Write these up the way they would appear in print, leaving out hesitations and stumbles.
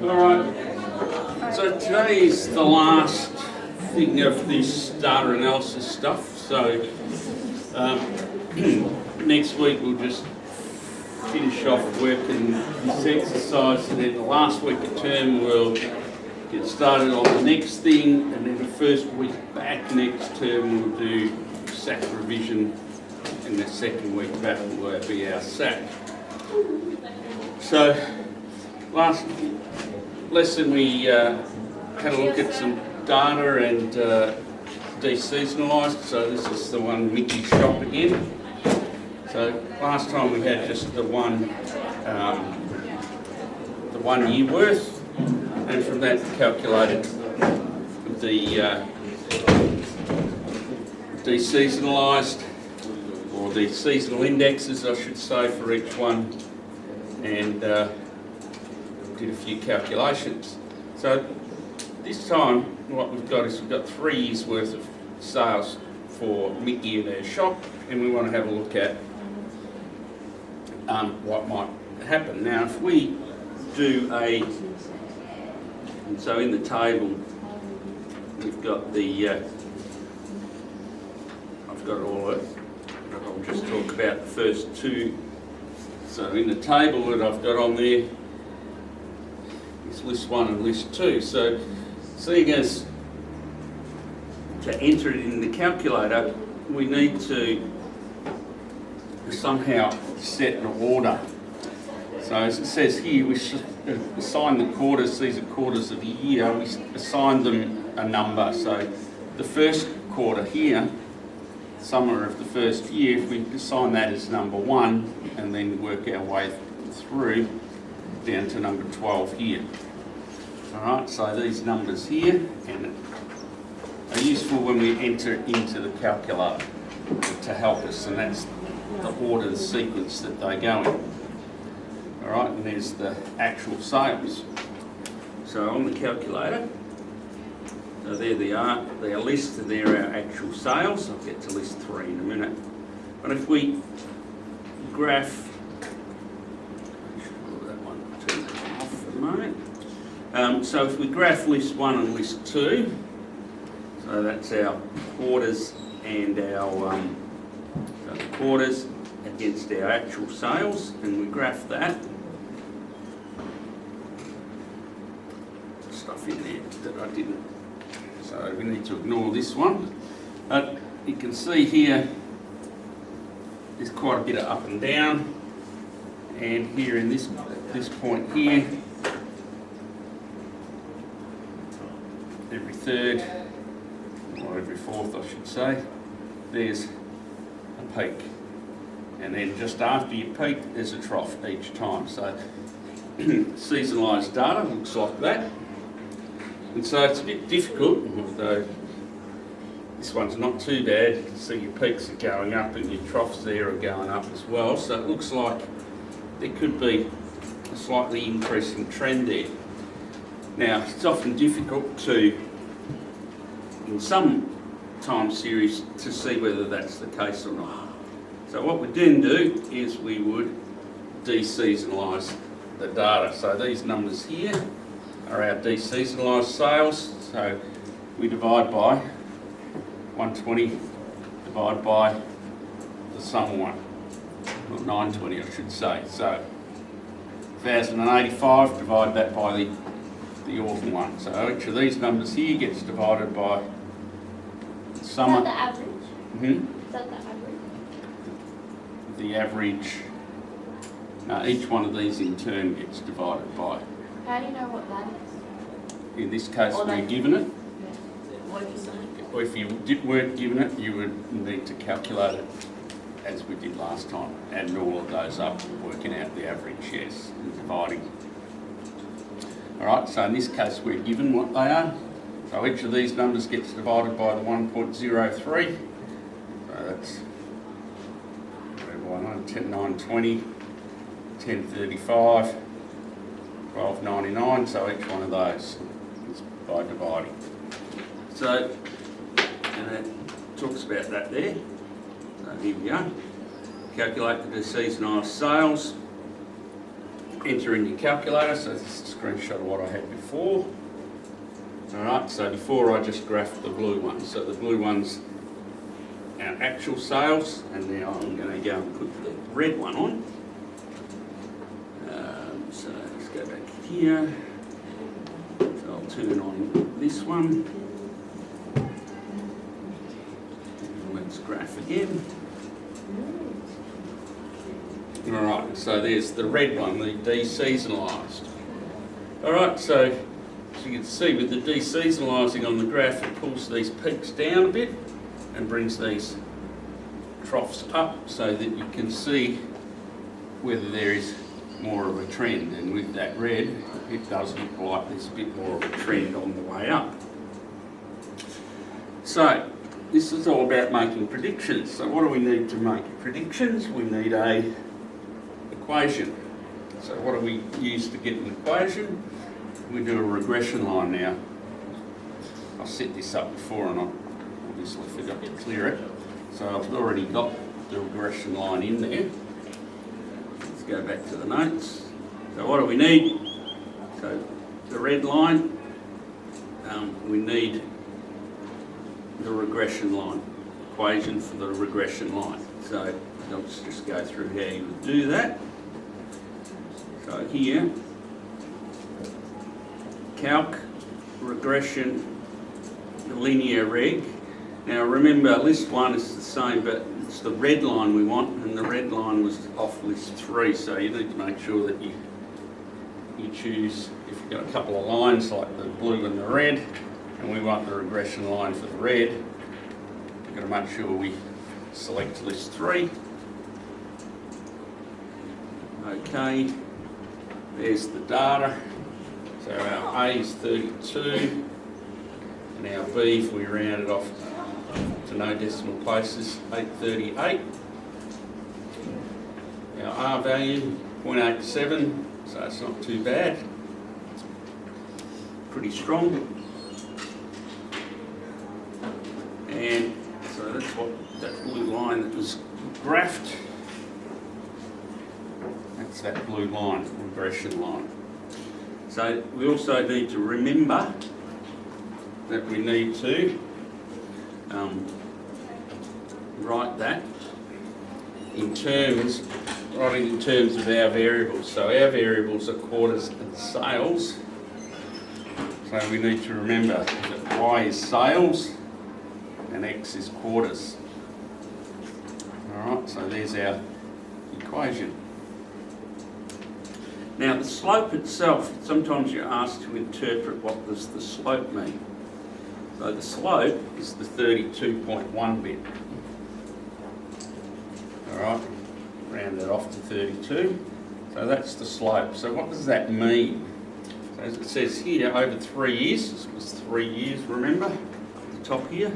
Alright, so today is the last thing of this data analysis stuff, so next week we'll just finish off working this exercise, and then the last week of term we'll get started on the next thing, and then the first week back next term we'll do SAC revision, and the second week back will be our SAC. So last lesson we had a look at some data and deseasonalised, so this is the one Mickey shop again. So last time we had just the one year worth, and from that calculated the deseasonalised, or the seasonal indexes I should say, for each one, and did a few calculations. So this time what we've got is we've got 3 years worth of sales for Mickey and their shop, and we want to have a look at what might happen. Now if we do and so in the table we've got the, I've got all of it, I'll just talk about the first two. So in the table that I've got on there is list 1 and list 2. So seeing as to enter it in the calculator, we need to somehow set an order. So as it says here, we should assign the quarters, these are quarters of a year, we assign them a number. So the first quarter here, summer of the first year, if we assign that as number 1 and then work our way through down to number 12 here. Alright, so these numbers here and are useful when we enter into the calculator to help us, and that's the order, the sequence that they go in. Alright, and there's the actual sales. So on the calculator, so there they are, they are listed, they're our actual sales. I'll get to list 3 in a minute. But if we graph, I should put that one, turn that one off for a moment. So if we graph list 1 and list 2, so that's our quarters and our so the quarters against our actual sales, and we graph that. Stuff in there that I didn't, so we need to ignore this one. But you can see here there's quite a bit of up and down, and here in this point here, every third, or every fourth I should say, there's a peak, and then just after you peak there's a trough each time. So seasonalised data looks like that, and so it's a bit difficult, although this one's not too bad. You can see your peaks are going up and your troughs there are going up as well, so it looks like there could be a slightly increasing trend there. Now it's often difficult to, in some time series, to see whether that's the case or not. So what we then do is we would deseasonalise the data. So these numbers here are our deseasonalised sales. So we divide by 120, divide by the summer one, or 920 I should say. So 1,085, divide that by the autumn one. So each of these numbers here gets divided by summer. Is that the average? Mm-hmm. Is that the average? The average, each one of these in turn gets divided by. How do you know what that is? In this case, Or we're they- given it. What are you saying? Or if you weren't given it, you would need to calculate it as we did last time, adding all of those up, working out the average, yes, and dividing. Alright, so in this case we're given what they are. So each of these numbers gets divided by the 1.03. So that's 920, 1035, 1299. So each one of those is by dividing. So, and it talks about that there. So here we go. Calculate the seasonalised sales. enter in your calculator. So this is a screenshot of what I had before. Alright, so before I just graphed the blue one. So the blue one's our actual sales, and now I'm going to go and put the red one on. So let's go back here. So I'll turn on this one. And let's graph again. Alright, so there's the red one, the deseasonalised. Alright, so as you can see with the deseasonalising on the graph, it pulls these peaks down a bit and brings these troughs up so that you can see whether there is more of a trend. And with that red, it does look like there's a bit more of a trend on the way up. So this is all about making predictions. So what do we need to make predictions? We need a equation. So what do we use to get an equation? We do a regression line now. I set this up before and I obviously forgot to clear it. So I've already got the regression line in there. Let's go back to the notes. So what do we need? So the red line, we need the regression line, equation for the regression line. So let's just go through how you would do that. So here, calc, regression, linear reg. Now remember, list 1 is the same, but it's the red line we want, and the red line was off list 3, so you need to make sure that you choose, if you've got a couple of lines like the blue and the red, and we want the regression line for the red, we've got to make sure we select list 3. Okay, there's the data. So our A is 32, and our B, if we round it off to no decimal places, 838. Our R value, 0.87, so it's not too bad. Pretty strong. And so that's what that blue line that was graphed. That's that blue line, regression line. So we also need to remember that we need to write that in terms of our variables. So our variables are quarters and sales. So we need to remember that Y is sales and X is quarters. Alright, so there's our equation. Now the slope itself, sometimes you're asked to interpret what does the slope mean. So the slope is the 32.1 bit. Alright, round that off to 32. So that's the slope. So what does that mean? So as it says here, over 3 years, this was 3 years, remember, at the top here.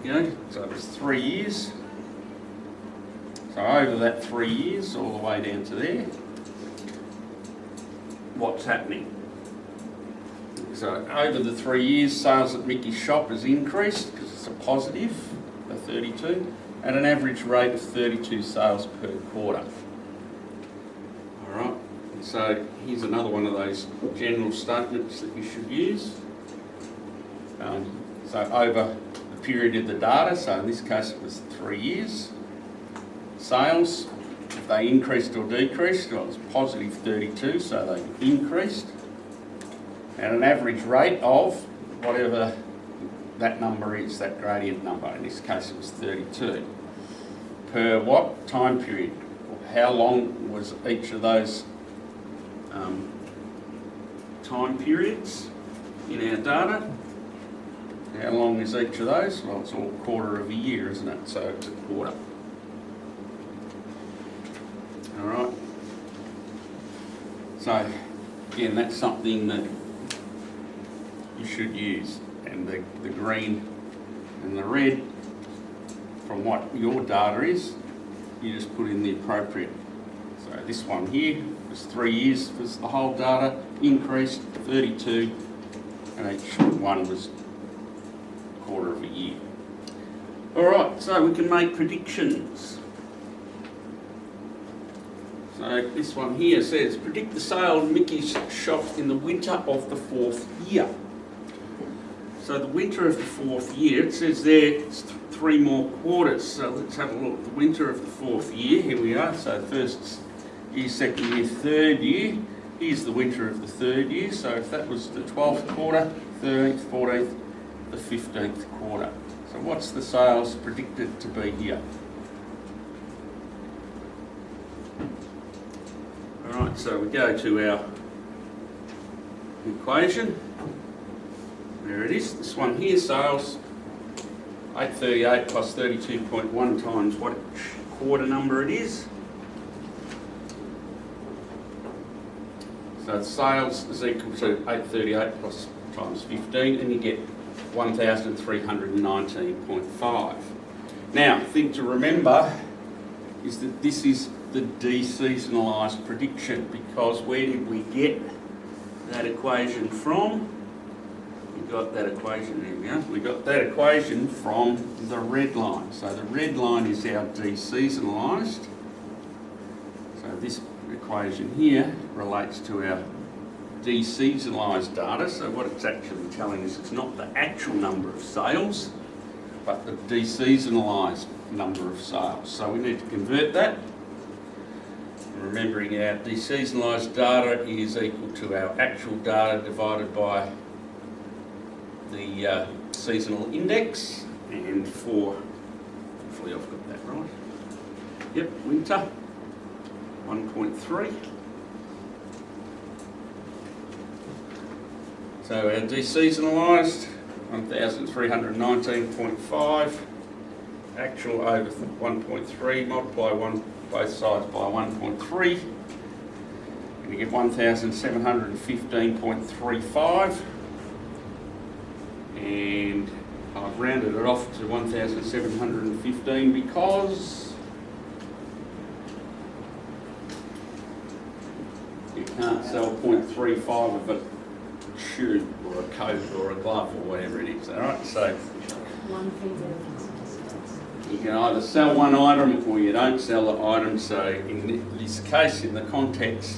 There we go, so it was 3 years. So over that 3 years, all the way down to there, what's happening? So over the 3 years, sales at Mickey's shop has increased because it's a positive, a 32, at an average rate of 32 sales per quarter. All right, so here's another one of those general statements that you should use. So over the period of the data, so in this case it was 3 years, sales, if they increased or decreased, well, it was positive 32, so they increased. At an average rate of whatever that number is, that gradient number, in this case it was 32. Per what time period? How long was each of those time periods in our data? How long is each of those? Well, it's all a quarter of a year, isn't it? So it's a quarter. All right. So again, that's something that you should use. And the green and the red, from what your data is, you just put in the appropriate. So this one here was 3 years, was the whole data, increased 32, and each one was a quarter of a year. All right, so we can make predictions. So So this one here says, predict the sale of Mickey's shop in the winter of the 4th year. So the winter of the 4th year, it says there it's 3 more quarters. So let's have a look. The winter of the 4th year, here we are. So first year, second year, third year. Here's the winter of the 3rd year. So if that was the 12th quarter, 13th, 14th, the 15th quarter. So what's the sales predicted to be here? Alright, so we go to our equation. There it is, this one here, sales 838 plus 32.1 times what quarter number it is. So sales is equal to 838 plus times 15 and you get 1,319.5. Now, thing to remember is that this is the deseasonalised prediction, because where did we get that equation from? We got that equation, there we go. We got that equation from the red line. So the red line is our deseasonalised. So this equation here relates to our deseasonalised data. So what it's actually telling us, it's not the actual number of sales, but the deseasonalised number of sales. So we need to convert that. Remembering our deseasonalised data is equal to our actual data divided by the seasonal index, and for, hopefully I've got that right. Yep, winter 1.3. So our deseasonalised 1,319.5, actual over 1.3, multiply both sides by 1.3, and you get 1,715.35, and I've rounded it off to 1,715 because you can't sell 0.35 of a shoe or a coat or a glove or whatever it is, alright? So you can either sell one item or you don't sell the item. So in this case, in the context,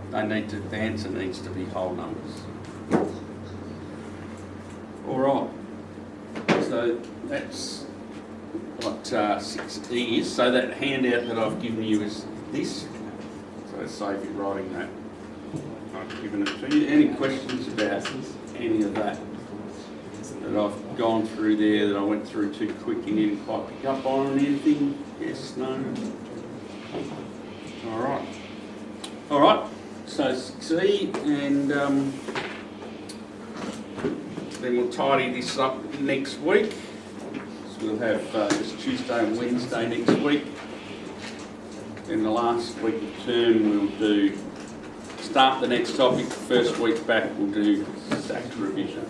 they need to, the answer needs to be whole numbers. Alright, so that's what 6E is. So that handout that I've given you is this. So save you writing that. I've given it to you. Any questions about any of that I've gone through there that I went through too quick and you didn't quite pick up on anything? Yes, no? Alright. Alright, so 6E, and then we'll tidy this up next week. So we'll have this Tuesday and Wednesday next week. Then the last week of term we'll do, start the next topic. First week back we'll do SACT revision.